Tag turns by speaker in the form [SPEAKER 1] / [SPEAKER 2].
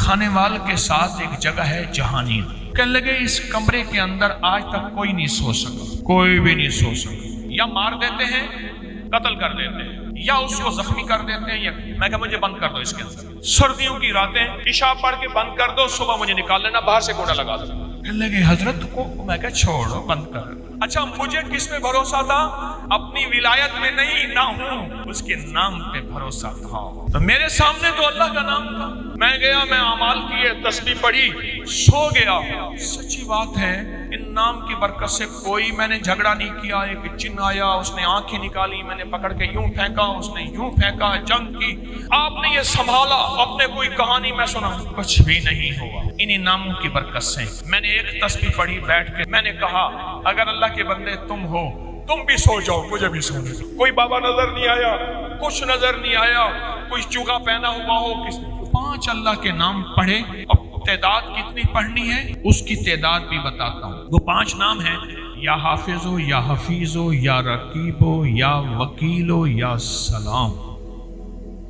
[SPEAKER 1] खानेवाल के साथ एक जगह है जहां नींद। कहने लगे इस कमरे के अंदर आज तक कोई नहीं सो सका, कोई भी नहीं सो सका। या मार देते हैं, कत्ल कर देते हैं, या उसको जख्मी कर देते हैं। या मैं कहा मुझे बंद कर दो इसके अंदर, सर्दियों की रातें इशा पढ़ के बंद कर दो, सुबह मुझे निकाल लेना, बाहर से कोड़ा लगा दो। कहने लगे हजरत को, मैं कहा छोड़ो, बंद कर। अच्छा मुझे किस पे भरोसा था? अपनी विलायत में नहीं, ना हूं, उसके नाम पे भरोसा था। तो मेरे सामने तो अल्लाह का नाम था। मैं गया, मैं अमाल किए, तस्बीह पढ़ी, सो गया। सच्ची बात है, इन नाम की बरकत से कोई मैंने झगड़ा नहीं किया। एक जिन आया, उसने आंखें निकाली, मैंने पकड़ के यूं फेंका, उसने यूं फेंका, जंग की। आपने ये संभाला, अपने कोई कहानी मैं सुना, कुछ भी नहीं हुआ इन्हीं नामों की बरकत से। मैंने एक तस्बीह पढ़ी बैठ के, मैंने कहा अगर अल्लाह के बंदे तुम हो, तुम भी सो जाओ, मुझे भी सोने दो। कोई बाबा नजर नहीं आया, कुछ नजर नहीं आया, कोई चुगा पहना हुआ हो, किस 5 अल्लाह के नाम पढ़े। अब तादाद कितनी पढ़नी है उसकी तादाद भी बताता हूँ। वो 5 नाम है, या हाफिजो, या हफीजो, या रकीबो, या वकीलो, या सलाम।